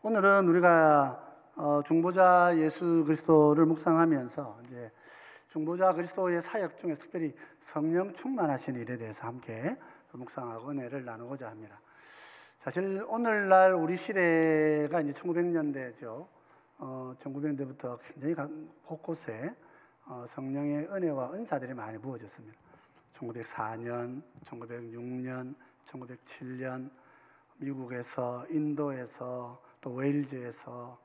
오늘은 우리가 중보자 예수 그리스도를 묵상하면서 이제 중보자 그리스도의 사역 중에 특별히 성령 충만하신 일에 대해서 함께 묵상하고 은혜를 나누고자 합니다. 사실 오늘날 우리 시대가 이제 1900년대죠. 1900년대부터 굉장히 곳곳에 성령의 은혜와 은사들이 많이 부어졌습니다. 1904년, 1906년, 1907년 미국에서, 인도에서, 또 웨일즈에서,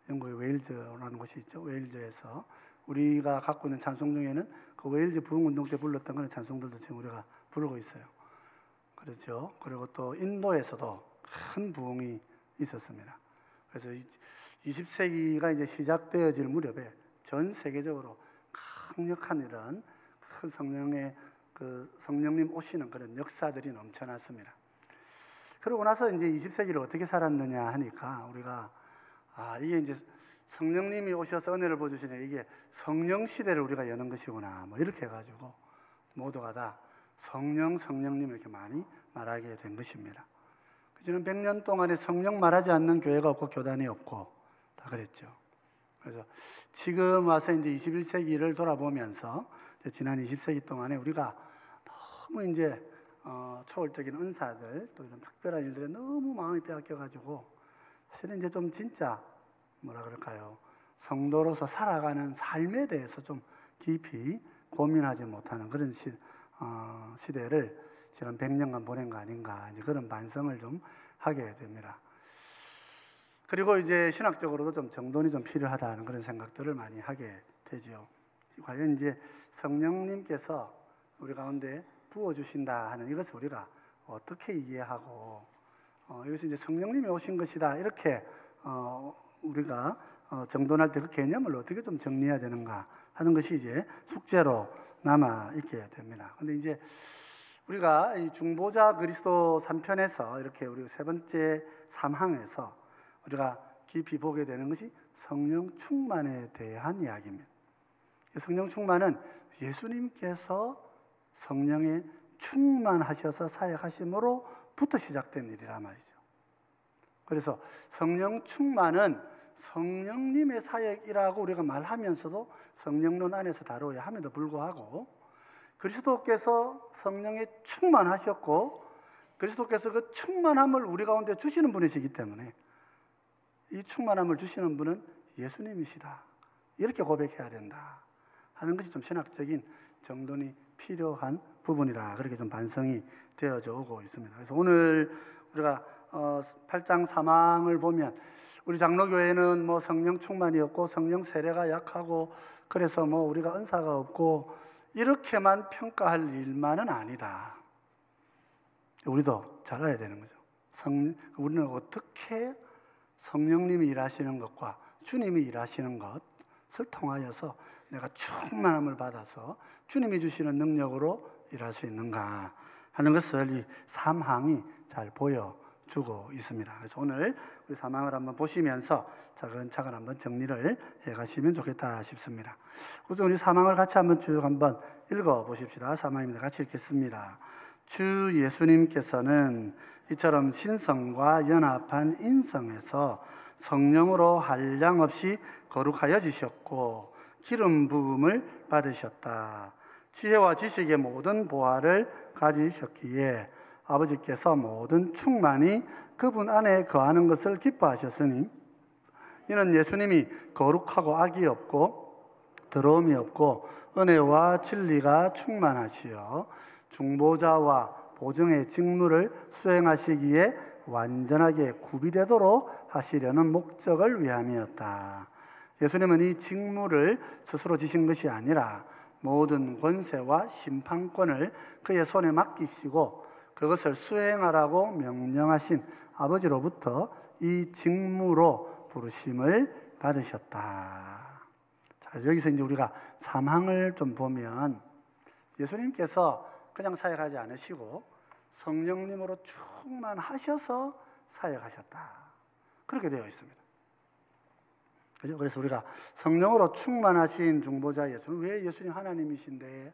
영국의 웨일즈라는 곳이 있죠. 웨일즈에서 우리가 갖고 있는 찬송 중에는 그 웨일즈 부흥운동 때 불렀던 그런 찬송들도 지금 우리가 부르고 있어요. 그렇죠. 그리고 또 인도에서도 큰 부흥이 있었습니다. 그래서 20세기가 이제 시작되어질 무렵에 전 세계적으로 강력한 이런 큰 성령님 오시는 그런 역사들이 넘쳐났습니다. 그러고 나서 이제 20세기를 어떻게 살았느냐 하니까 우리가 이게 이제 성령님이 오셔서 은혜를 부어주시네, 이게 성령 시대를 우리가 여는 것이구나, 뭐 이렇게 해가지고 모두가 다 성령님 이렇게 많이 말하게 된 것입니다. 지난 100년 동안에 성령 말하지 않는 교회가 없고 교단이 없고 다 그랬죠. 그래서 지금 와서 이제 21세기를 돌아보면서 지난 20세기 동안에 우리가 너무 이제 초월적인 은사들, 또 이런 특별한 일들에 너무 마음이 빼앗겨가지고 사실은 이제 좀 진짜 뭐라 그럴까요? 성도로서 살아가는 삶에 대해서 좀 깊이 고민하지 못하는 그런 시대를 지난 100년간 보낸 거 아닌가, 이제 그런 반성을 좀 하게 됩니다. 그리고 이제 신학적으로도 좀 정돈이 좀 필요하다는 그런 생각들을 많이 하게 되죠. 과연 이제 성령님께서 우리 가운데 부어주신다 하는 이것을 우리가 어떻게 이해하고, 이것이 이제 성령님이 오신 것이다, 이렇게 우리가 정돈할 때 그 개념을 어떻게 좀 정리해야 되는가 하는 것이 이제 숙제로 남아 있게 됩니다. 근데 이제 우리가 이 중보자 그리스도 3편에서 이렇게 우리 세 번째 3항에서 우리가 깊이 보게 되는 것이 성령 충만에 대한 이야기입니다. 성령 충만은 예수님께서 성령에 충만하셔서 사역하심으로부터 시작된 일이란 말이죠. 그래서 성령 충만은 성령님의 사역이라고 우리가 말하면서도 성령론 안에서 다루어야 함에도 불구하고, 그리스도께서 성령에 충만하셨고 그리스도께서 그 충만함을 우리 가운데 주시는 분이시기 때문에 이 충만함을 주시는 분은 예수님이시다, 이렇게 고백해야 된다 하는 것이 좀 신학적인 정돈이 필요한 부분이라 그렇게 좀 반성이 되어져 오고 있습니다. 그래서 오늘 우리가 8장 3항을 보면 우리 장로교회는 뭐 성령 충만이 없고 성령 세례가 약하고 그래서 뭐 우리가 은사가 없고 이렇게만 평가할 일만은 아니다. 우리도 잘 알아야 되는 거죠. 우리는 어떻게 성령님이 일하시는 것과 주님이 일하시는 것을 통하여서 내가 충만함을 받아서 주님이 주시는 능력으로 일할 수 있는가 하는 것을 이 3항이 잘 보여주고 있습니다. 그래서 오늘 우리 3항을 한번 보시면서 차근차근 한번 정리를 해가시면 좋겠다 싶습니다. 우선 우리 3항을 같이 한번 쭉 한번 읽어보십시다. 3항입니다. 같이 읽겠습니다. 주 예수님께서는 이처럼 신성과 연합한 인성에서 성령으로 한량없이 거룩하여지셨고 기름 부음을 받으셨다. 지혜와 지식의 모든 보화를 가지셨기에 아버지께서 모든 충만이 그분 안에 거하는 것을 기뻐하셨으니 이는 예수님이 거룩하고 악이 없고 더러움이 없고 은혜와 진리가 충만하시어 중보자와 보증의 직무를 수행하시기에 완전하게 구비되도록 하시려는 목적을 위함이었다. 예수님은 이 직무를 스스로 지신 것이 아니라 모든 권세와 심판권을 그의 손에 맡기시고 그것을 수행하라고 명령하신 아버지로부터 이 직무로 부르심을 받으셨다. 자, 여기서 이제 우리가 3항을 좀 보면 예수님께서 그냥 사역하지 않으시고 성령님으로 충만하셔서 사역하셨다, 그렇게 되어 있습니다. 그죠? 그래서 우리가 성령으로 충만하신 중보자 예수님, 왜 예수님 하나님이신데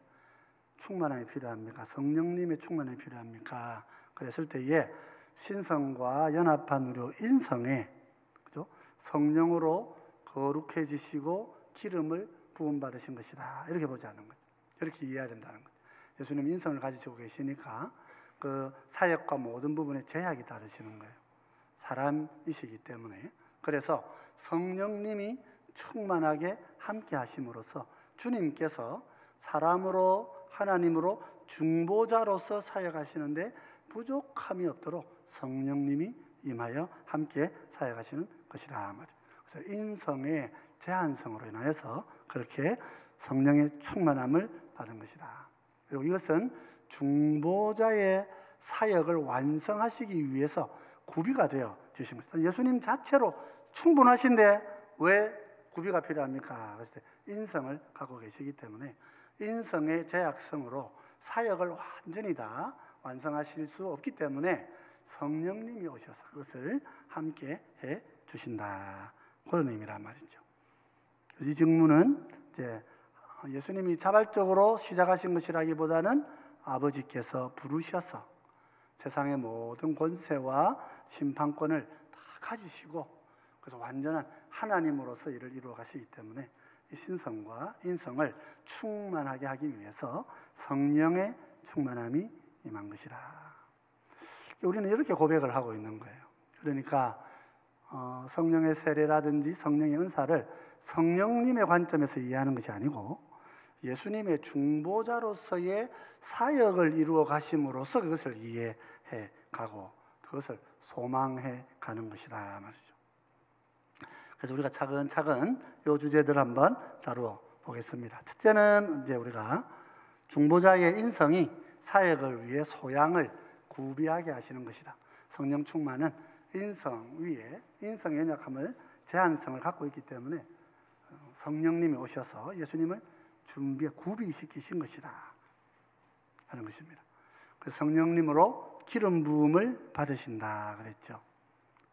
충만함이 필요합니까? 성령님의 충만함이 필요합니까? 그랬을 때에 신성과 연합한 우리 인성에, 그죠? 성령으로 거룩해지시고 기름을 부음받으신 것이다. 이렇게 보지 않는 거죠. 이렇게 이해해야 된다는 거죠. 예수님 인성을 가지시고 계시니까 그 사역과 모든 부분에 제약이 다르시는 거예요. 사람이시기 때문에. 그래서 성령님이 충만하게 함께 하심으로써 주님께서 사람으로 하나님으로 중보자로서 사역하시는데 부족함이 없도록 성령님이 임하여 함께 사역하시는 것이라 말이에요. 그래서 인성의 제한성으로 인하여서 그렇게 성령의 충만함을 받은 것이다. 그리고 이것은 중보자의 사역을 완성하시기 위해서 구비가 되어 주신 것이다. 예수님 자체로 충분하신데 왜 구비가 필요합니까? 그래서 인성을 갖고 계시기 때문에 인성의 제약성으로 사역을 완전히 다 완성하실 수 없기 때문에 성령님이 오셔서 그것을 함께 해 주신다. 그런 의미란 말이죠. 이 직무는 이제 예수님이 자발적으로 시작하신 것이라기보다는 아버지께서 부르셔서 세상의 모든 권세와 심판권을 다 가지시고 그래서 완전한 하나님으로서 이를 이루어 가시기 때문에 이 신성과 인성을 충만하게 하기 위해서 성령의 충만함이 임한 것이라. 우리는 이렇게 고백을 하고 있는 거예요. 그러니까 성령의 세례라든지 성령의 은사를 성령님의 관점에서 이해하는 것이 아니고 예수님의 중보자로서의 사역을 이루어 가심으로써 그것을 이해해 가고 그것을 소망해 가는 것이다 말이죠. 그래서 우리가 차근차근 이 주제들 한번 다루어 보겠습니다. 첫째는 이제 우리가 중보자의 인성이 사역을 위해 소양을 구비하게 하시는 것이다. 성령 충만은 인성 위에 인성의 연약함을 제한성을 갖고 있기 때문에 성령님이 오셔서 예수님을 준비해 구비시키신 것이다 하는 것입니다. 그래서 성령님으로 기름 부음을 받으신다 그랬죠.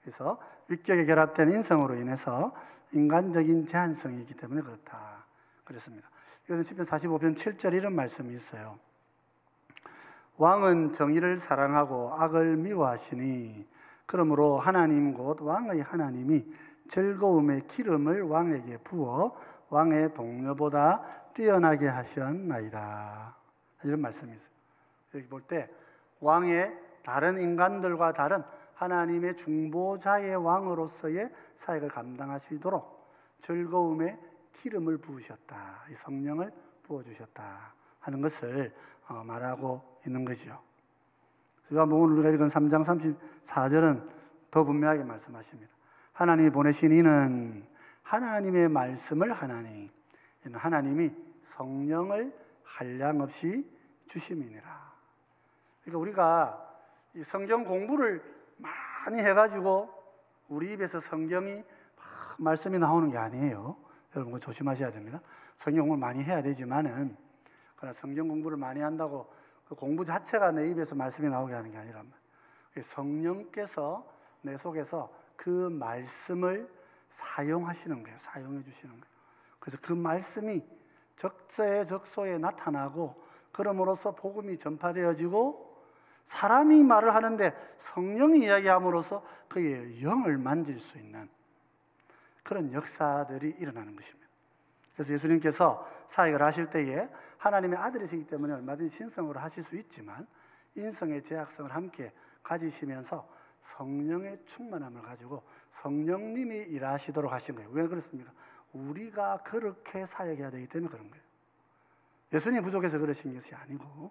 그래서 위격에 결합된 인성으로 인해서 인간적인 제한성이기 때문에 그렇다 그랬습니다. 이것은 시편 45편 7절 이런 말씀이 있어요. 왕은 정의를 사랑하고 악을 미워하시니 그러므로 하나님 곧 왕의 하나님이 즐거움의 기름을 왕에게 부어 왕의 동료보다 뛰어나게 하셨나이다. 이런 말씀이 있어요. 여기 볼 때 왕의 다른 인간들과 다른 하나님의 중보자의 왕으로서의 사역을 감당하시도록 즐거움의 기름을 부으셨다. 이 성령을 부어주셨다 하는 것을 말하고 있는 거죠. 제가 오늘 우리가 읽은 3장 34절은 더 분명하게 말씀하십니다. 하나님이 보내신 이는 하나님의 말씀을 하나니 하나님이 성령을 한량없이 주심이니라. 그러니까 우리가 이 성경 공부를 많이 해가지고 우리 입에서 성경이 말씀이 나오는 게 아니에요. 여러분 조심하셔야 됩니다. 성경 공부를 많이 해야 되지만은 그러나 성경 공부를 많이 한다고 그 공부 자체가 내 입에서 말씀이 나오게 하는 게 아니란 말이에요. 성령께서 내 속에서 그 말씀을 사용하시는 거예요. 사용해 주시는 거예요. 그래서 그 말씀이 적재에 적소에 나타나고 그럼으로써 복음이 전파되어지고 사람이 말을 하는데 성령이 이야기함으로써 그의 영을 만질 수 있는 그런 역사들이 일어나는 것입니다. 그래서 예수님께서 사역을 하실 때에 하나님의 아들이시기 때문에 얼마든지 신성으로 하실 수 있지만 인성의 제약성을 함께 가지시면서 성령의 충만함을 가지고 성령님이 일하시도록 하신 거예요. 왜 그렇습니까? 우리가 그렇게 사역해야 되기 때문에 그런 거예요. 예수님이 부족해서 그러신 것이 아니고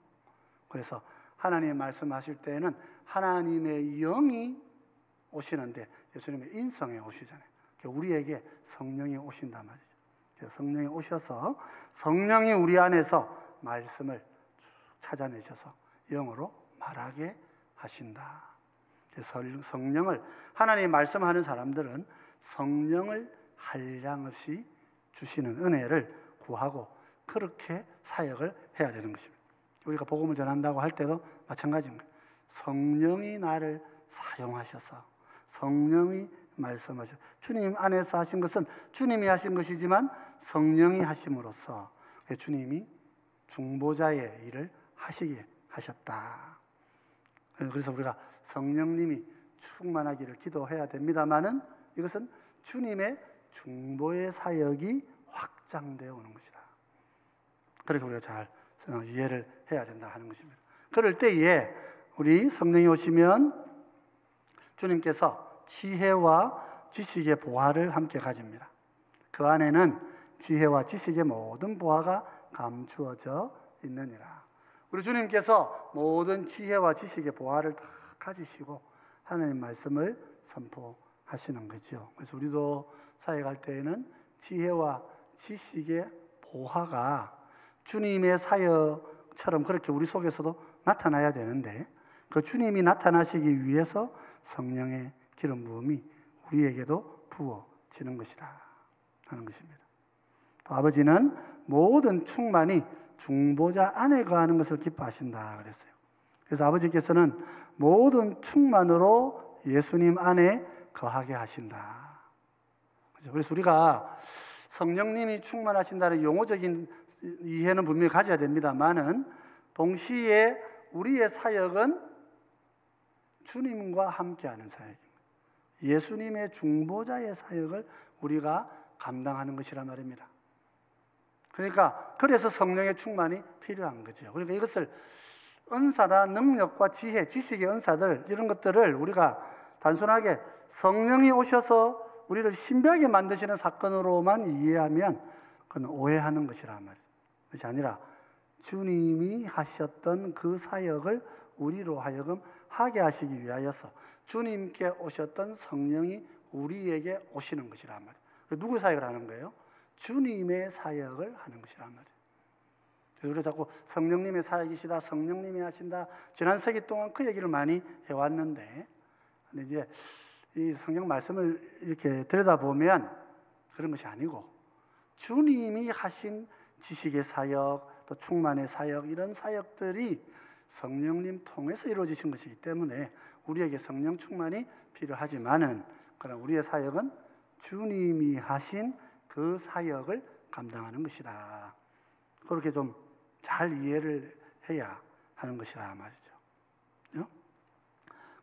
그래서 하나님이 말씀하실 때에는 하나님의 영이 오시는데 예수님의 인성에 오시잖아요. 우리에게 성령이 오신단 말이죠. 성령이 오셔서 성령이 우리 안에서 말씀을 찾아내셔서 영으로 말하게 하신다. 성령을 하나님이 말씀하는 사람들은 성령을 한량없이 주시는 은혜를 구하고 그렇게 사역을 해야 되는 것입니다. 우리가 복음을 전한다고 할 때도 마찬가지인 거예요. 성령이 나를 사용하셔서 성령이 말씀하셔서 주님 안에서 하신 것은 주님이 하신 것이지만 성령이 하심으로써 주님이 중보자의 일을 하시게 하셨다. 그래서 우리가 성령님이 충만하기를 기도해야 됩니다만은 이것은 주님의 중보의 사역이 확장되어 오는 것이다. 그렇게 우리가 잘 이해를 해야 된다 하는 것입니다. 그럴 때에 우리 성령이 오시면 주님께서 지혜와 지식의 보화를 함께 가집니다. 그 안에는 지혜와 지식의 모든 보화가 감추어져 있느니라. 우리 주님께서 모든 지혜와 지식의 보화를 다 가지시고 하나님 말씀을 선포하시는 거죠. 그래서 우리도 사역할 때에는 지혜와 지식의 보화가 주님의 사역처럼 그렇게 우리 속에서도 나타나야 되는데, 그 주님이 나타나시기 위해서 성령의 기름 부음이 우리에게도 부어지는 것이다 하는 것입니다. 또 아버지는 모든 충만이 중보자 안에 거하는 것을 기뻐하신다 그랬어요. 그래서 아버지께서는 모든 충만으로 예수님 안에 거하게 하신다. 그래서 우리가 성령님이 충만하신다는 용어적인 이해는 분명히 가져야 됩니다만은, 동시에 우리의 사역은 주님과 함께하는 사역입니다. 예수님의 중보자의 사역을 우리가 감당하는 것이란 말입니다. 그러니까 그래서 성령의 충만이 필요한 거죠. 그러니까 이것을 은사나 능력과 지혜, 지식의 은사들, 이런 것들을 우리가 단순하게 성령이 오셔서 우리를 신비하게 만드시는 사건으로만 이해하면 그건 오해하는 것이란 말이에요. 그것이 아니라 주님이 하셨던 그 사역을 우리로 하여금 하게 하시기 위하여서 주님께 오셨던 성령이 우리에게 오시는 것이란 말이에요. 누구의 사역을 하는 거예요? 주님의 사역을 하는 것이란 말이에요. 그래서 자꾸 성령님의 사역이시다, 성령님이 하신다, 지난 세기 동안 그 얘기를 많이 해왔는데, 근데 이제 이 성경 말씀을 이렇게 들여다보면 그런 것이 아니고, 주님이 하신 지식의 사역, 또 충만의 사역, 이런 사역들이 성령님 통해서 이루어지신 것이기 때문에 우리에게 성령 충만이 필요하지만은, 그러나 우리의 사역은 주님이 하신 그 사역을 감당하는 것이다. 그렇게 좀 잘 이해를 해야 하는 것이라 말이죠.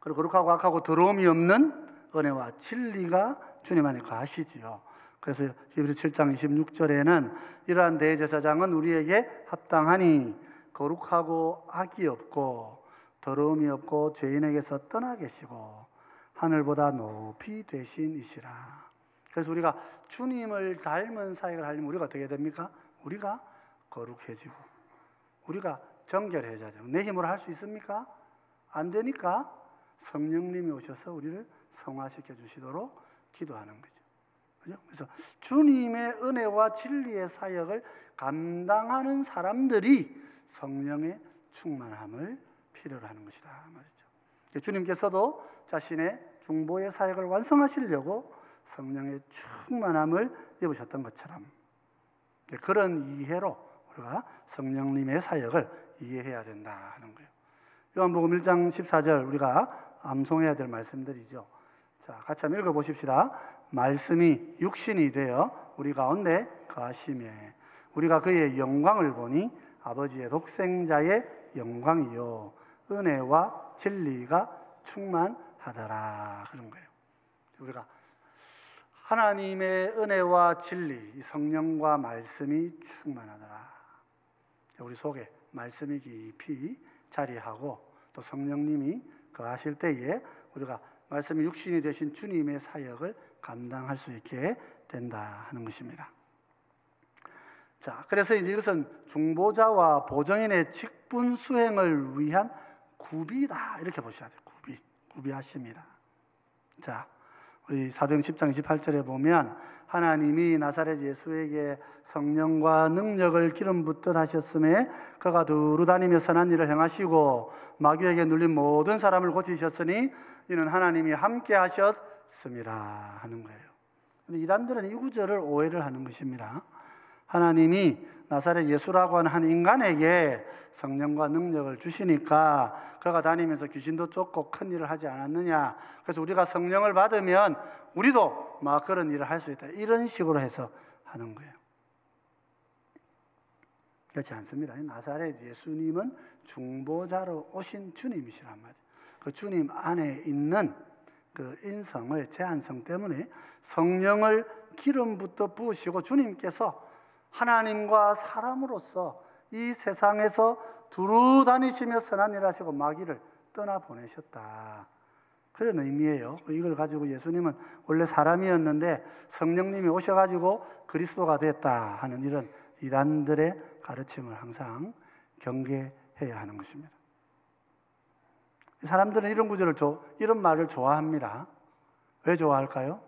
그리고 거룩하고 악하고 더러움이 없는 은혜와 진리가 주님 안에 거하시지요. 그래서 히브리 7장 26절에는 이러한 대제사장은 우리에게 합당하니 거룩하고 악이 없고 더러움이 없고 죄인에게서 떠나 계시고 하늘보다 높이 되신 이시라. 그래서 우리가 주님을 닮은 사역을 하려면 우리가 어떻게 됩니까? 우리가 거룩해지고 우리가 정결해져야 돼요. 내 힘으로 할 수 있습니까? 안 되니까 성령님이 오셔서 우리를 성화시켜 주시도록 기도하는 거죠. 그죠? 그래서 주님의 은혜와 진리의 사역을 감당하는 사람들이 성령의 충만함을 필요로 하는 것이다 말이죠. 주님께서도 자신의 중보의 사역을 완성하시려고 성령의 충만함을 입으셨던 것처럼, 그런 이해로 우리가 성령님의 사역을 이해해야 된다 하는 거예요. 요한복음 1장 14절 우리가 암송해야 될 말씀들이죠. 자, 같이 한번 읽어보십시다. 말씀이 육신이 되어 우리 가운데 거하시매 우리가 그의 영광을 보니 아버지의 독생자의 영광이요 은혜와 진리가 충만하더라 그런 거예요. 우리가 하나님의 은혜와 진리, 성령과 말씀이 충만하더라. 우리 속에 말씀이 깊이 자리하고 또 성령님이 거하실 때에 우리가 말씀이 육신이 되신 주님의 사역을 감당할 수 있게 된다 하는 것입니다. 자, 그래서 이제 이것은 중보자와 보정인의 직분 수행을 위한 구비다 이렇게 보셔야 돼요. 구비하십니다. 자, 우리 사도행 10장 28절에 보면 하나님이 나사렛 예수에게 성령과 능력을 기름 붓듯 하셨음에 그가 두루 다니며 선한 일을 행하시고 마귀에게 눌린 모든 사람을 고치셨으니 이는 하나님이 함께 하셨음이라 하는 거예요. 근데 이단들은 이 구절을 오해를 하는 것입니다. 하나님이 나사렛 예수라고 하는 한 인간에게 성령과 능력을 주시니까 그가 다니면서 귀신도 쫓고 큰 일을 하지 않았느냐. 그래서 우리가 성령을 받으면 우리도 막 그런 일을 할 수 있다. 이런 식으로 해서 하는 거예요. 그렇지 않습니다. 나사렛 예수님은 중보자로 오신 주님이시란 말이에요. 그 주님 안에 있는 그 인성을 제한성 때문에 성령을 기름부터 부으시고 주님께서 하나님과 사람으로서 이 세상에서 두루 다니시며 선한 일 하시고 마귀를 떠나보내셨다. 그런 의미예요. 이걸 가지고 예수님은 원래 사람이었는데 성령님이 오셔가지고 그리스도가 됐다 하는 이런 이단들의 가르침을 항상 경계해야 하는 것입니다. 사람들은 이런 구절을 이런 말을 좋아합니다. 왜 좋아할까요?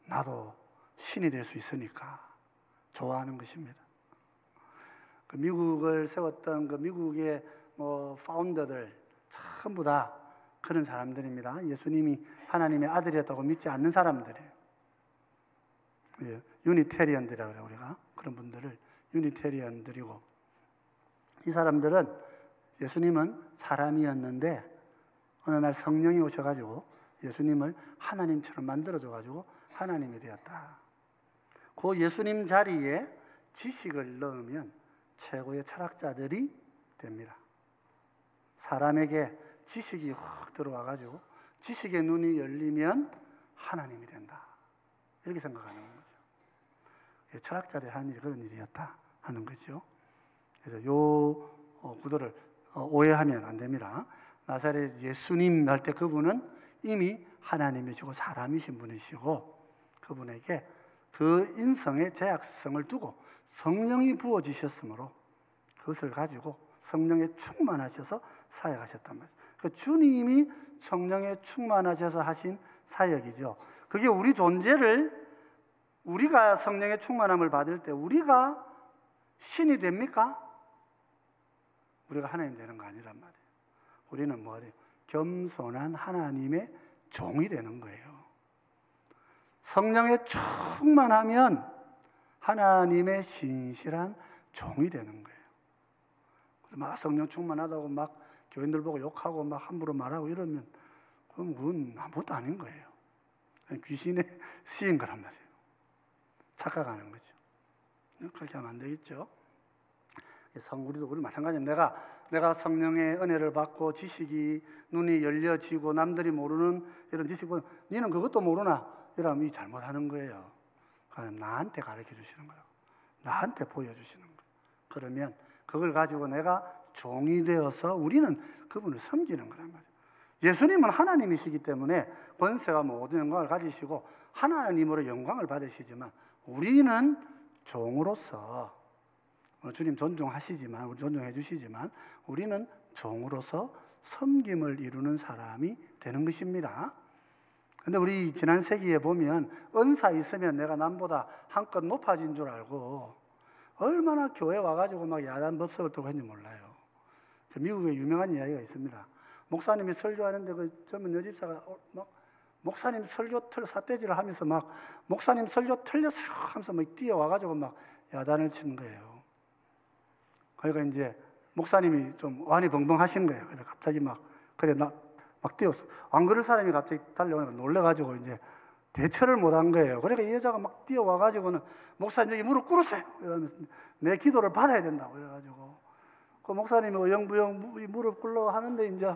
나도 신이 될 수 있으니까 좋아하는 것입니다. 그 미국을 세웠던 그 미국의 파운더들 전부 다 그런 사람들입니다. 예수님이 하나님의 아들이었다고 믿지 않는 사람들이에요. 유니테리언들이라고 그래요. 우리가 그런 분들을 유니테리언들이고, 이 사람들은 예수님은 사람이었는데 어느 날 성령이 오셔가지고 예수님을 하나님처럼 만들어줘가지고 하나님이 되었다. 그 예수님 자리에 지식을 넣으면 최고의 철학자들이 됩니다. 사람에게 지식이 확 들어와가지고 지식의 눈이 열리면 하나님이 된다. 이렇게 생각하는 거죠. 철학자들이 하는 일이 그런 일이었다 하는 거죠. 그래서 요 구도를 오해하면 안 됩니다. 나사렛 예수님 할 때 그분은 이미 하나님이시고 사람이신 분이시고, 그분에게 그 인성의 제약성을 두고 성령이 부어지셨으므로 그것을 가지고 성령에 충만하셔서 사역하셨단 말이죠. 그 주님이 성령에 충만하셔서 하신 사역이죠. 그게 우리 존재를, 우리가 성령의 충만함을 받을 때 우리가 신이 됩니까? 우리가 하나님 되는 거 아니란 말이에요. 우리는 뭐예요? 겸손한 하나님의 종이 되는 거예요. 성령에 충만하면 하나님의 신실한 종이 되는 거예요. 막 성령 충만하다고 막 교인들 보고 욕하고 막 함부로 말하고 이러면 그건 아무것도 아닌 거예요. 귀신에 쓰인 거란 말이에요. 착각하는 거죠. 그렇게 하면 안 되겠죠. 우리도 마찬가지입니다. 내가 성령의 은혜를 받고 지식이 눈이 열려지고 남들이 모르는 이런 지식을 너는 그것도 모르나? 이러면 이 잘못하는 거예요. 나한테 가르쳐 주시는 거예요. 나한테 보여주시는 거예요. 그러면 그걸 가지고 내가 종이 되어서 우리는 그분을 섬기는 거란 말이에요. 예수님은 하나님이시기 때문에 권세와 모든 영광을 가지시고 하나님으로 영광을 받으시지만 우리는 종으로서, 주님 존중하시지만, 우리 존중해 주시지만 우리는 종으로서 섬김을 이루는 사람이 되는 것입니다. 근데 우리 지난 세기에 보면 은사 있으면 내가 남보다 한껏 높아진 줄 알고 얼마나 교회 와가지고 막 야단 법석을 들고 했는지 몰라요. 미국에 유명한 이야기가 있습니다. 목사님이 설교하는데 그 젊은 여집사가 막 목사님 설교 삿대질을 하면서 막 목사님 설교 틀렸어요 하면서 막 뛰어와가지고 막 야단을 치는 거예요. 그러니까 이제 목사님이 좀 완이 벙벙하신 거예요. 그래서 갑자기 막 뛰었어. 안 그럴 사람이 갑자기 달려오니까 놀래가지고 이제 대처를 못한 거예요. 그러니까 이 여자가 막 뛰어와가지고는 목사님 여기 무릎 꿇으세요. 이러면서 내 기도를 받아야 된다고 그래가지고 그 목사님이 어영부영 무릎 꿇러 하는데 이제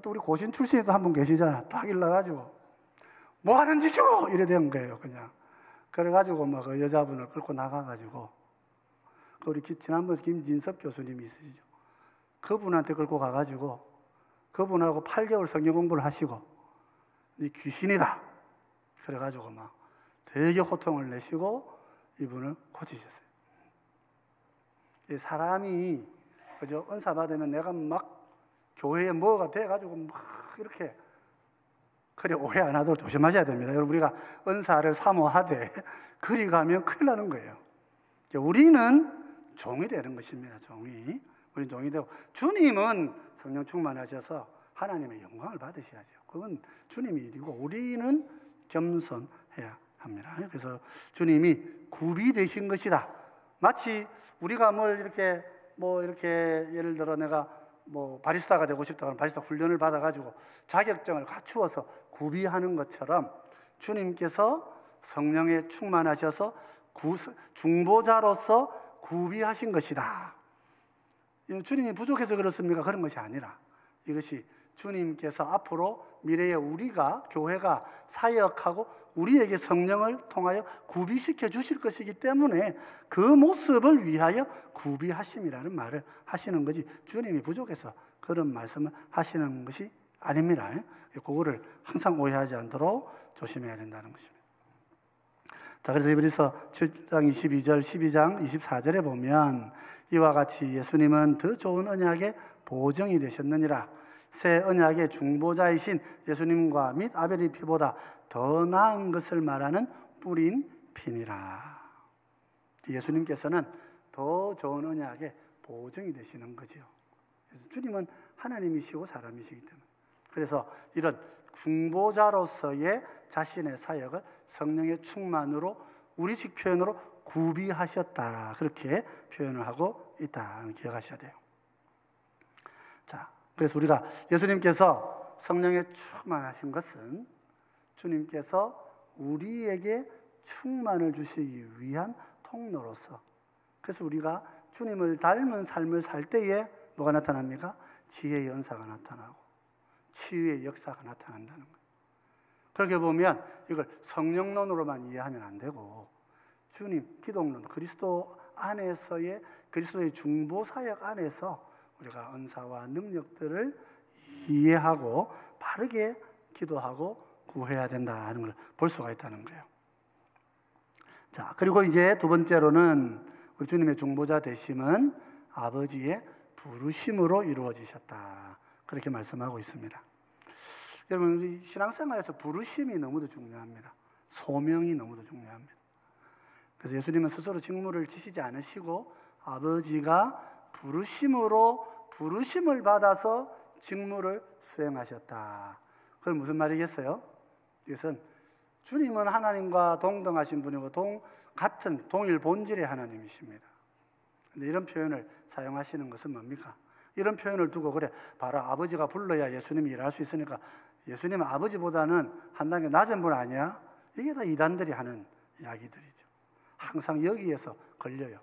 또 우리 고신 출신에도 한 분 계시잖아. 딱 일러가지고 뭐 하는 짓이고 이래 된 거예요. 그냥 그래가지고 막 그 여자분을 끌고 나가가지고 우리 지난번에 김진섭 교수님이 있으시죠. 그분한테 끌고 가가지고 그분하고 8개월 성경 공부를 하시고 이 귀신이다. 그래가지고 막 되게 호통을 내시고 이분을 고치셨어요. 이 사람이 그죠? 은사 받으면 내가 막 교회에 뭐가 돼가지고 막 이렇게 그래 오해 안 하도록 조심하셔야 됩니다. 여러분 우리가 은사를 사모하되 그리 가면 큰일 나는 거예요. 우리는 종이 되는 것입니다. 종이. 우리는 종이 되고 주님은 성령 충만하셔서 하나님의 영광을 받으셔야죠. 그건 주님의 일이고 우리는 겸손해야 합니다. 그래서 주님이 굽이 되신 것이다. 마치 우리가 이렇게 예를 들어 내가 바리스타가 되고 싶다 그러면 바리스타 훈련을 받아가지고 자격증을 갖추어서 구비하는 것처럼 주님께서 성령에 충만하셔서 중보자로서 구비하신 것이다. 주님이 부족해서 그렇습니까? 그런 것이 아니라 이것이 주님께서 앞으로 미래에 우리가 교회가 사역하고 우리에게 성령을 통하여 구비시켜 주실 것이기 때문에 그 모습을 위하여 구비하심이라는 말을 하시는 거지, 주님이 부족해서 그런 말씀을 하시는 것이 아닙니다. 그거를 항상 오해하지 않도록 조심해야 된다는 것입니다. 자, 그래서 히브리서 7장 22절, 12장 24절에 보면 이와 같이 예수님은 더 좋은 언약의 보증이 되셨느니라. 새 언약의 중보자이신 예수님과 및 아벨의 피보다 더 나은 것을 말하는 뿌린 피니라. 예수님께서는 더 좋은 언약의 보증이 되시는 거죠. 주님은 하나님이시고 사람이시기 때문에. 그래서 이런 중보자로서의 자신의 사역을 성령의 충만으로 우리식 표현으로 구비하셨다, 그렇게 표현을 하고 있다, 기억하셔야 돼요. 자, 그래서 우리가 예수님께서 성령에 충만하신 것은 주님께서 우리에게 충만을 주시기 위한 통로로서, 그래서 우리가 주님을 닮은 삶을 살 때에 뭐가 나타납니까? 지혜의 은사가 나타나고 치유의 역사가 나타난다는 거예요. 그렇게 보면 이걸 성령론으로만 이해하면 안 되고 주님, 기독론, 그리스도 안에서의 그리스도의 중보사역 안에서 우리가 은사와 능력들을 이해하고 바르게 기도하고 구해야 된다는 걸 볼 수가 있다는 거예요. 자, 그리고 이제 두 번째로는 우리 주님의 중보자 되심은 아버지의 부르심으로 이루어지셨다, 그렇게 말씀하고 있습니다. 여러분, 우리 신앙생활에서 부르심이 너무도 중요합니다. 소명이 너무도 중요합니다. 그래서 예수님은 스스로 직무를 지시지 않으시고 아버지가 부르심을 받아서 직무를 수행하셨다. 그건 무슨 말이겠어요? 이것은 주님은 하나님과 동등하신 분이고 같은 동일 본질의 하나님이십니다. 근데 이런 표현을 사용하시는 것은 뭡니까? 이런 표현을 두고 그래, 바로 아버지가 불러야 예수님이 일할 수 있으니까 예수님은 아버지보다는 한 단계 낮은 분 아니야? 이게 다 이단들이 하는 이야기들이죠. 항상 여기에서 걸려요.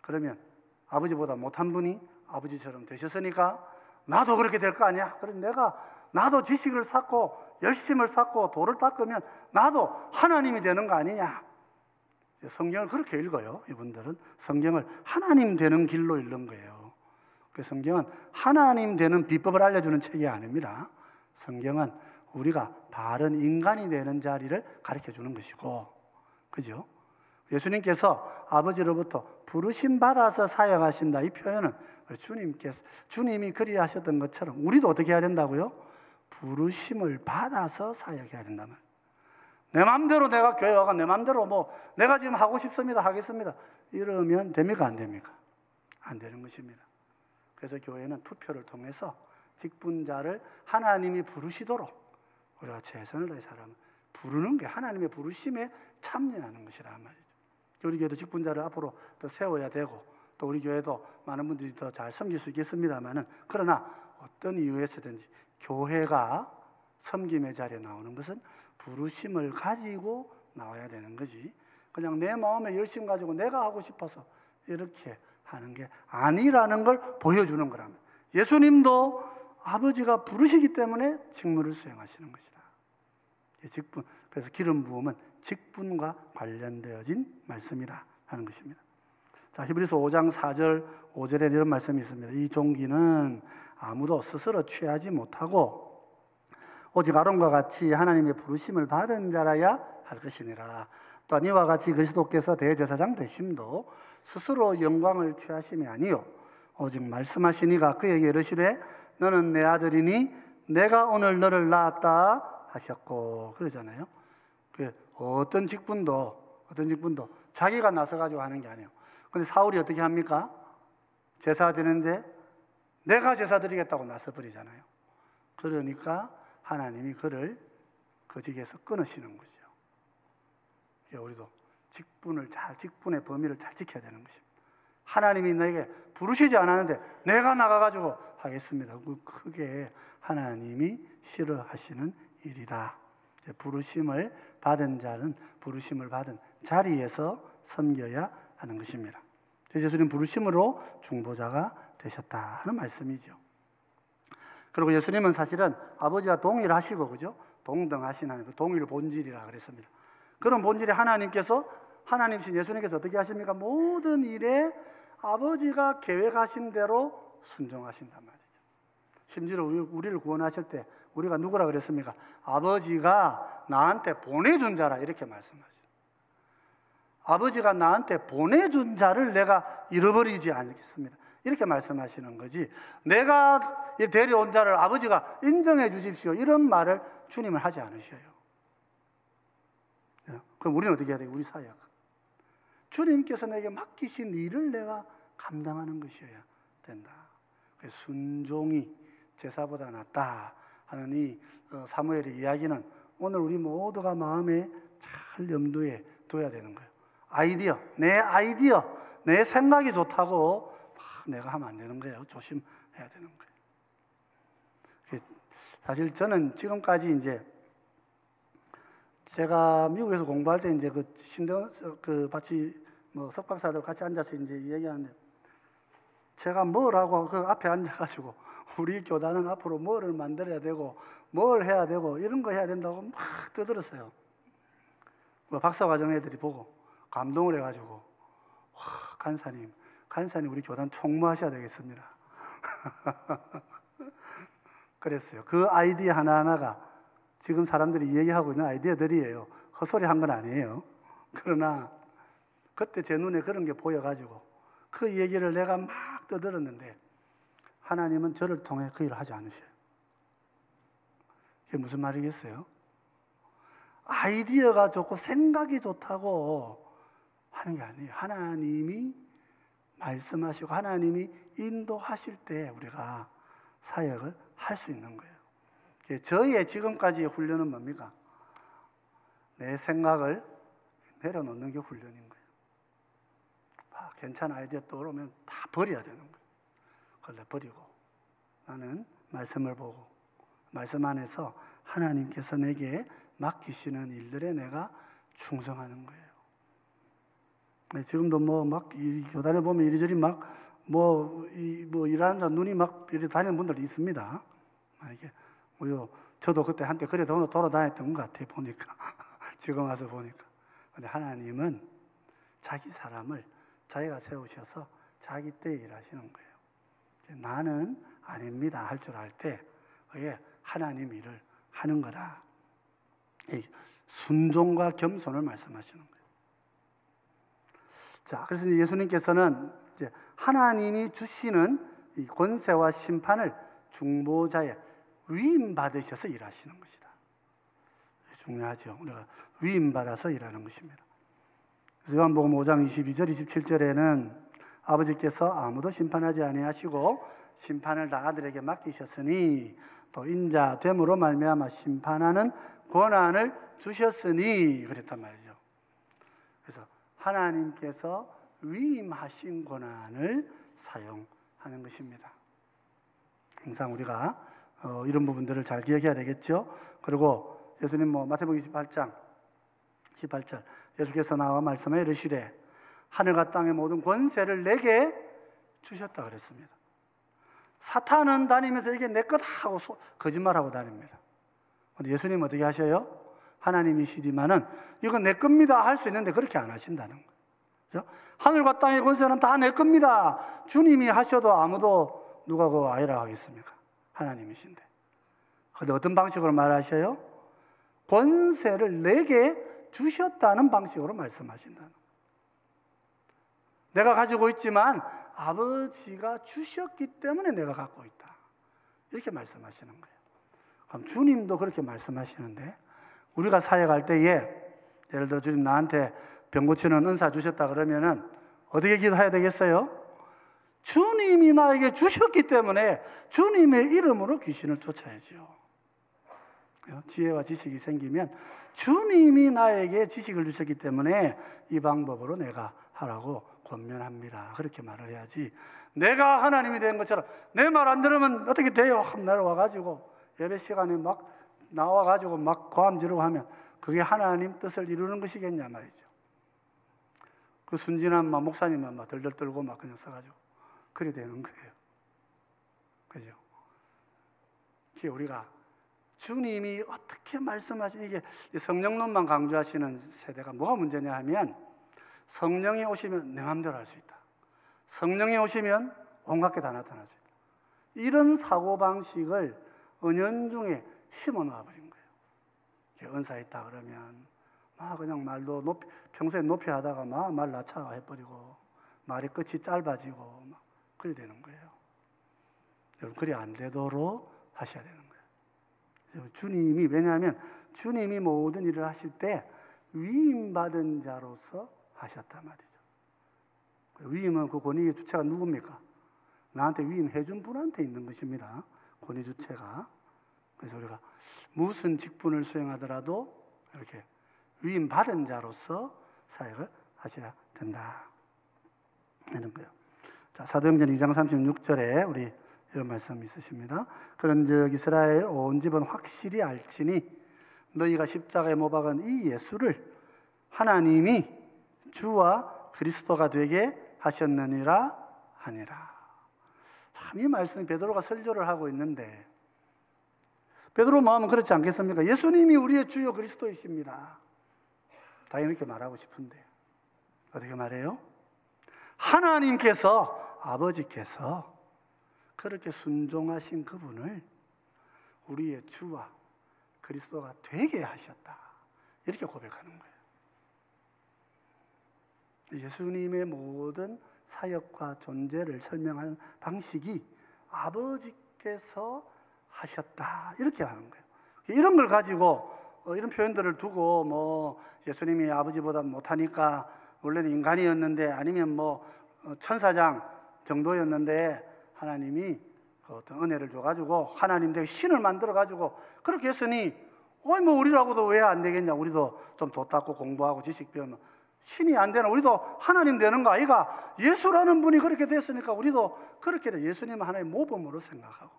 그러면 아버지보다 못한 분이 아버지처럼 되셨으니까 나도 그렇게 될 거 아니야? 그럼 나도 지식을 쌓고 열심을 쌓고 도를 닦으면 나도 하나님이 되는 거 아니냐? 성경을 그렇게 읽어요. 이분들은 성경을 하나님 되는 길로 읽는 거예요. 그 성경은 하나님 되는 비법을 알려주는 책이 아닙니다. 성경은 우리가 바른 인간이 되는 자리를 가르쳐 주는 것이고, 그죠? 예수님께서 아버지로부터 부르심 받아서 사역하신다, 이 표현은 주님이 그리하셨던 것처럼 우리도 어떻게 해야 된다고요? 부르심을 받아서 사역해야 된다는. 내 마음대로 내가 교회 와가 내 마음대로 내가 지금 하고 싶습니다, 하겠습니다, 이러면 됩니까, 안 됩니까? 안 되는 것입니다. 그래서 교회는 투표를 통해서 직분자를 하나님이 부르시도록 우리가 최선을 다해 사람을 부르는 게 하나님의 부르심에 참여하는 것이란 말이죠. 우리 교회도 직분자를 앞으로 더 세워야 되고 또 우리 교회도 많은 분들이 더 잘 섬길 수 있겠습니다만은, 그러나 어떤 이유에서든지 교회가 섬김의 자리에 나오는 것은 부르심을 가지고 나와야 되는 거지, 그냥 내 마음에 열심 가지고 내가 하고 싶어서 이렇게 하는 게 아니라는 걸 보여주는 거랍니다. 예수님도 아버지가 부르시기 때문에 직무를 수행하시는 것이다. 직분, 그래서 기름 부음은 직분과 관련되어진 말씀이라 하는 것입니다. 자, 히브리서 5장 4절 5절에 이런 말씀이 있습니다. 이 종기는 아무도 스스로 취하지 못하고 오직 아론과 같이 하나님의 부르심을 받은 자라야 할 것이니라. 또한 이와 같이 그리스도께서 대제사장 되심도 스스로 영광을 취하심이 아니요 오직 말씀하시니가 그에게 이르시되 너는 내 아들이니 내가 오늘 너를 낳았다 하셨고, 그러잖아요. 어떤 직분도 자기가 나서가지고 하는 게 아니에요. 근데 사울이 어떻게 합니까? 제사 드리는데 내가 제사 드리겠다고 나서버리잖아요. 그러니까 하나님이 그를 그 직에서 끊으시는 거죠. 우리도 직분의 범위를 잘 지켜야 되는 것입니다. 하나님이 너에게 부르시지 않았는데 내가 나가가지고 하겠습니다. 크게 하나님이 싫어하시는 일이다. 부르심을 받은 자는 부르심을 받은 자리에서 섬겨야 하는 것입니다. 예수님 부르심으로 중보자가 되셨다 하는 말씀이죠. 그리고 예수님은 사실은 아버지와 동일하시고, 그죠? 동등하시는 그 동일 본질이라 그랬습니다. 그런 본질의 하나님이신 예수님께서 어떻게 하십니까? 모든 일에 아버지가 계획하신 대로 순종하신단 말이죠. 심지어 우리를 구원하실 때 우리가 누구라 그랬습니까? 아버지가 나한테 보내준 자라, 이렇게 말씀하시죠. 아버지가 나한테 보내준 자를 내가 잃어버리지 않겠습니다, 이렇게 말씀하시는 거지, 내가 데려온 자를 아버지가 인정해 주십시오, 이런 말을 주님은 하지 않으셔요. 그럼 우리는 어떻게 해야 돼요? 우리 사역, 주님께서 내게 맡기신 일을 내가 감당하는 것이어야 된다. 순종이 제사보다 낫다 하는 이 사무엘의 이야기는 오늘 우리 모두가 마음에 잘 염두에 둬야 되는 거예요. 아이디어, 내 생각이 좋다고 내가 하면 안 되는 거예요. 조심해야 되는 거예요. 사실 저는 지금까지 이제 제가 미국에서 공부할 때 이제 같이 석박사들 같이 앉아서 이제 얘기하는데, 제가 뭘 하고 그 앞에 앉아가지고 우리 교단은 앞으로 뭐를 만들어야 되고 뭘 해야 되고 이런 거 해야 된다고 막 떠들었어요. 박사과정 애들이 보고 감동을 해가지고, 와, 간사님 우리 교단 총무하셔야 되겠습니다. 그랬어요. 그 아이디어 하나하나가 지금 사람들이 얘기하고 있는 아이디어들이에요. 헛소리 한 건 아니에요. 그러나 그때 제 눈에 그런 게 보여가지고 그 얘기를 내가 막 떠들었는데, 하나님은 저를 통해 그 일을 하지 않으셔요. 이게 무슨 말이겠어요? 아이디어가 좋고 생각이 좋다고 하는 게 아니에요. 하나님이 말씀하시고 하나님이 인도하실 때 우리가 사역을 할 수 있는 거예요. 저희의 지금까지의 훈련은 뭡니까? 내 생각을 내려놓는 게 훈련인 거예요. 괜찮은 아이디어 떠오르면 다 버려야 되는 거예요. 그걸 버리고 나는 말씀을 보고 말씀 안에서 하나님께서 내게 맡기시는 일들에 내가 충성하는 거예요. 지금도 이 교단에 보면 이리저리 일하는 눈이 이렇게 다니는 분들이 있습니다. 이게 저도 그때 한때 그래 돌아다녔던 것 같아요. 보니까 지금 와서 보니까. 근데 하나님은 자기 사람을 자기가 세우셔서 자기 때에 일하시는 거예요. 나는 아닙니다 할 줄 알 때 그게 하나님 일을 하는 거다. 순종과 겸손을 말씀하시는 거예요. 자, 그래서 예수님께서는 이제 하나님이 주시는 이 권세와 심판을 중보자의 위임받으셔서 일하시는 것이다. 중요하죠. 우리가 위임받아서 일하는 것입니다. 요한복음 5장 22절 27절에는 아버지께서 아무도 심판하지 아니하시고 심판을 다 아들에게 맡기셨으니 또 인자됨으로 말미암아 심판하는 권한을 주셨으니 그랬단 말이죠. 그래서 하나님께서 위임하신 권한을 사용하는 것입니다. 항상 우리가 이런 부분들을 잘 기억해야 되겠죠. 그리고 예수님 마태복음 18장 18절 예수께서 나와 말씀해 이르시되 하늘과 땅의 모든 권세를 내게 주셨다 그랬습니다. 사탄은 다니면서 이게 내 거다 하고 거짓말하고 다닙니다. 근데 예수님은 어떻게 하셔요? 하나님이시지만은 이건 내 겁니다 할 수 있는데 그렇게 안 하신다는 거예요. 그렇죠? 하늘과 땅의 권세는 다 내 겁니다. 주님이 하셔도 아무도 누가 그거 아니라 하겠습니까? 하나님이신데. 근데 어떤 방식으로 말하셔요? 권세를 내게 주셨다는 방식으로 말씀하신다는 거예요. 내가 가지고 있지만 아버지가 주셨기 때문에 내가 갖고 있다. 이렇게 말씀하시는 거예요. 그럼 주님도 그렇게 말씀하시는데 우리가 사역할 때에 예를 들어 주님 나한테 병 고치는 은사 주셨다 그러면은 어떻게 기도해야 되겠어요? 주님이 나에게 주셨기 때문에 주님의 이름으로 귀신을 쫓아야죠. 지혜와 지식이 생기면 주님이 나에게 지식을 주셨기 때문에 이 방법으로 내가 하라고 권면합니다. 그렇게 말을 해야지. 내가 하나님이 된 것처럼 내 말 안 들으면 어떻게 돼요? 한 날 와가지고 예배 시간에 막 나와가지고 막 고함 지르고 하면 그게 하나님 뜻을 이루는 것이겠냐 말이죠. 그 순진한 목사님만 막 덜덜 떨고 막 그냥 써가지고 그래 되는 거예요. 그죠? 특히 우리가 주님이 어떻게 말씀하신 이게 성령론만 강조하시는 세대가 뭐가 문제냐 하면 성령이 오시면 내 마음대로 할 수 있다. 성령이 오시면 온갖 게 다 나타날 수 있다. 이런 사고방식을 은연중에 심어 놓아버린 거예요. 은사 있다 그러면 막 그냥 말도 평소에 높이 하다가 막 말 낮춰 해버리고 말의 끝이 짧아지고 막 그래 되는 거예요. 여러분 그리 안 되도록 하셔야 되는 거예요. 주님이 왜냐하면 주님이 모든 일을 하실 때 위임받은 자로서 하셨단 말이죠. 위임은 그 권위의 주체가 누굽니까? 나한테 위임해 준 분한테 있는 것입니다. 권위 주체가. 그래서 우리가 무슨 직분을 수행하더라도 이렇게 위임받은 자로서 사역을 하셔야 된다 하는 거예요. 자, 사도행전 2장 36절에 우리 이런 말씀이 있으십니다. 그런즉 이스라엘 온 집은 확실히 알지니 너희가 십자가에 못 박은 이 예수를 하나님이 주와 그리스도가 되게 하셨느니라 하니라. 참 이 말씀이 베드로가 설교를 하고 있는데 베드로 마음은 그렇지 않겠습니까? 예수님이 우리의 주요 그리스도이십니다. 당연히 이렇게 말하고 싶은데 어떻게 말해요? 하나님께서 아버지께서 그렇게 순종하신 그분을 우리의 주와 그리스도가 되게 하셨다. 이렇게 고백하는 거예요. 예수님의 모든 사역과 존재를 설명하는 방식이 아버지께서 하셨다. 이렇게 하는 거예요. 이런 걸 가지고 이런 표현들을 두고 뭐 예수님이 아버지보다 못하니까 원래는 인간이었는데 아니면 뭐 천사장 정도였는데 하나님이 어떤 은혜를 줘가지고 하나님 되게 신을 만들어가지고 그렇게 했으니 뭐 우리라고도 왜 안 되겠냐. 우리도 좀 도 닦고 공부하고 지식 배우면 신이 안 되나. 우리도 하나님 되는 거 아이가. 예수라는 분이 그렇게 됐으니까 우리도 그렇게 돼. 예수님은 하나의 모범으로 생각하고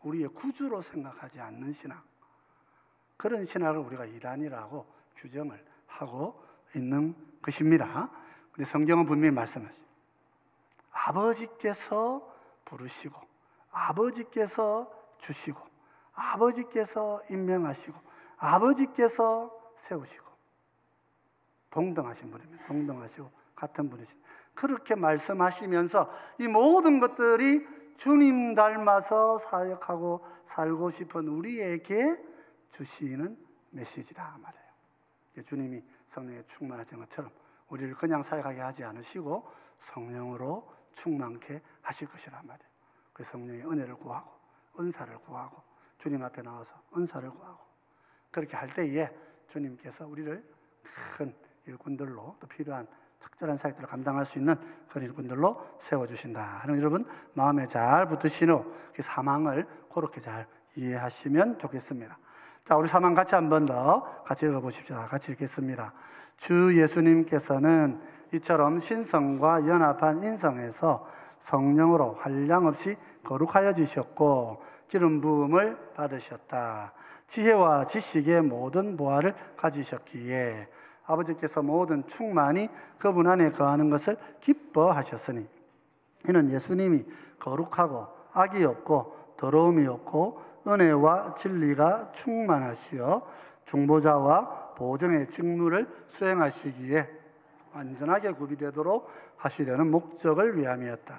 우리의 구주로 생각하지 않는 신앙. 그런 신학을 우리가 이단이라고 규정을 하고 있는 것입니다. 근데 성경은 분명히 말씀하십니다. 아버지께서 부르시고 아버지께서 주시고 아버지께서 임명하시고 아버지께서 세우시고 동등하신 분입니다. 동등하시고 같은 분이십니다. 그렇게 말씀하시면서 이 모든 것들이 주님 닮아서 사역하고 살고 싶은 우리에게 주시는 메시지다 말이에요. 주님이 성령에 충만하신 것처럼 우리를 그냥 사역하게 하지 않으시고 성령으로 충만케 하실 것이란 말이에요. 그 성령의 은혜를 구하고 은사를 구하고 주님 앞에 나와서 은사를 구하고 그렇게 할 때에 주님께서 우리를 큰 일꾼들로 또 필요한 적절한 사역들을 감당할 수 있는 그런 일꾼들로 세워주신다 하는 여러분 마음에 잘 붙으신 후 그 사망을 그렇게 잘 이해하시면 좋겠습니다. 자, 우리 사망 같이 한 번 더 같이 읽어보십시오. 같이 읽겠습니다. 주 예수님께서는 이처럼 신성과 연합한 인성에서 성령으로 한량없이 거룩하여 주셨고 기름 부음을 받으셨다. 지혜와 지식의 모든 보화를 가지셨기에 아버지께서 모든 충만히 그분 안에 거하는 것을 기뻐하셨으니 이는 예수님이 거룩하고 악이 없고 더러움이 없고 은혜와 진리가 충만하시어 중보자와 보증의 직무를 수행하시기에 완전하게 구비되도록 하시려는 목적을 위함이었다.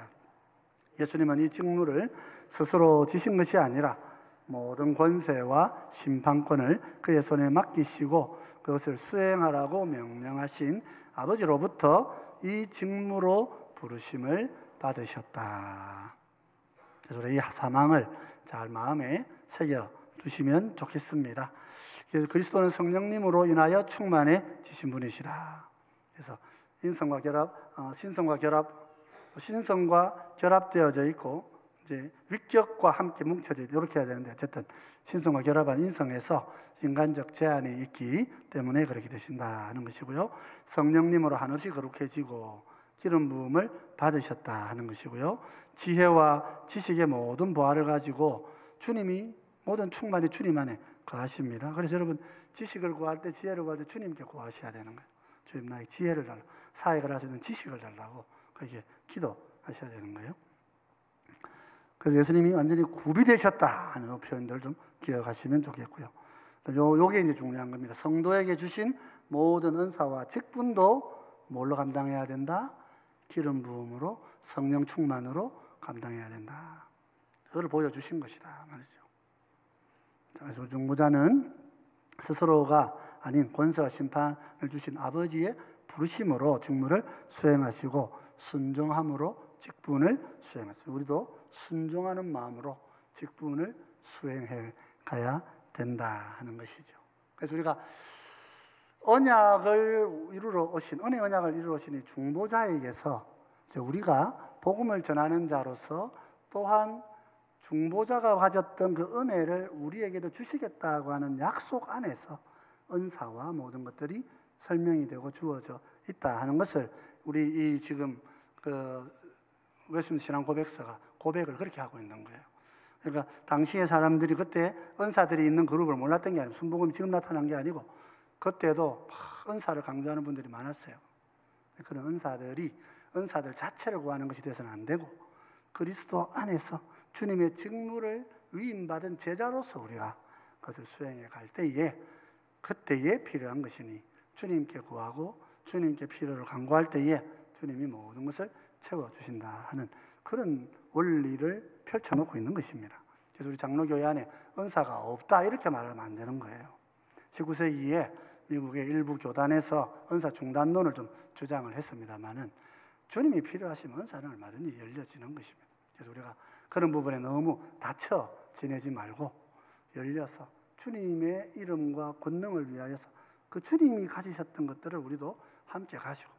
예수님은 이 직무를 스스로 지신 것이 아니라 모든 권세와 심판권을 그의 손에 맡기시고 그것을 수행하라고 명령하신 아버지로부터 이 직무로 부르심을 받으셨다. 그래서 이 사망을 잘 마음에 새겨 두시면 좋겠습니다. 그래서 그리스도는 성령님으로 인하여 충만해지신 분이시라. 그래서 신성과 결합되어져 있고 이제 위격과 함께 뭉쳐져 있고 이렇게 해야 되는데 어쨌든 신성과 결합한 인성에서 인간적 제한이 있기 때문에 그렇게 되신다 하는 것이고요. 성령님으로 한없이 거룩해지고 기름 부음을 받으셨다 하는 것이고요. 지혜와 지식의 모든 보화를 가지고 주님이 모든 충만히 주님 안에 거하십니다. 그래서 여러분 지식을 구할 때 지혜를 구할 때 주님께 구하셔야 되는 거예요. 주님 나에게 지혜를 달라고 사역을 할 수 있는 지식을 달라고 그렇게 기도하셔야 되는 거예요. 그래서 예수님이 완전히 굽이 되셨다 하는 표현들 좀 기억하시면 좋겠고요. 요게 이제 중요한 겁니다. 성도에게 주신 모든 은사와 직분도 뭘로 감당해야 된다? 기름 부음으로, 성령 충만으로 감당해야 된다. 그걸 보여주신 것이다 말이죠. 그래서 중보자는 스스로가 아닌 권세와 심판을 주신 아버지의 부르심으로 직무를 수행하시고 순종함으로 직분을 수행하시고, 우리도 순종하는 마음으로 직분을 수행해 가야 된다 하는 것이죠. 그래서 우리가 언약을 이루러 오신, 은혜 언약을 이루러 오신 이 중보자에게서 우리가 복음을 전하는 자로서 또한 중보자가 가졌던 그 은혜를 우리에게도 주시겠다고 하는 약속 안에서 은사와 모든 것들이 설명이 되고 주어져 있다 하는 것을 우리 이 지금 그 웨스민스터 신앙 고백서가 고백을 그렇게 하고 있는 거예요. 그러니까 당시의 사람들이 그때 은사들이 있는 그룹을 몰랐던 게 아니고, 순복음이 지금 나타난 게 아니고 그때도 은사를 강조하는 분들이 많았어요. 그런 은사들 자체를 구하는 것이 돼서는 안 되고, 그리스도 안에서 주님의 직무를 위임받은 제자로서 우리가 그것을 수행해 갈 때에, 그때에 필요한 것이니 주님께 구하고 주님께 필요를 간구할 때에 주님이 모든 것을 채워주신다 하는 그런 원리를 펼쳐놓고 있는 것입니다. 그래서 우리 장로교회 안에 은사가 없다 이렇게 말하면 안 되는 거예요. 19세기에 미국의 일부 교단에서 은사 중단론을 좀 주장을 했습니다마는, 주님이 필요하시면 은사는 얼마든지 열려지는 것입니다. 그래서 우리가 그런 부분에 너무 닫혀 지내지 말고 열려서 주님의 이름과 권능을 위하여서 그 주님이 가지셨던 것들을 우리도 함께 가지고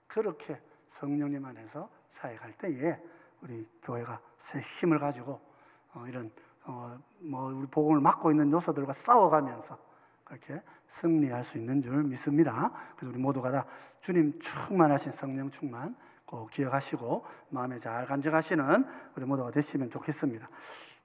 그렇게 성령님 안에서 사역할 때에 우리 교회가 새 힘을 가지고 이런 우리 복음을 맡고 있는 요소들과 싸워가면서 그렇게 승리할 수 있는 줄 믿습니다. 그래서 우리 모두가 다 주님 충만하신 성령 충만 꼭 기억하시고 마음에 잘 간직하시는 우리 모두가 되시면 좋겠습니다.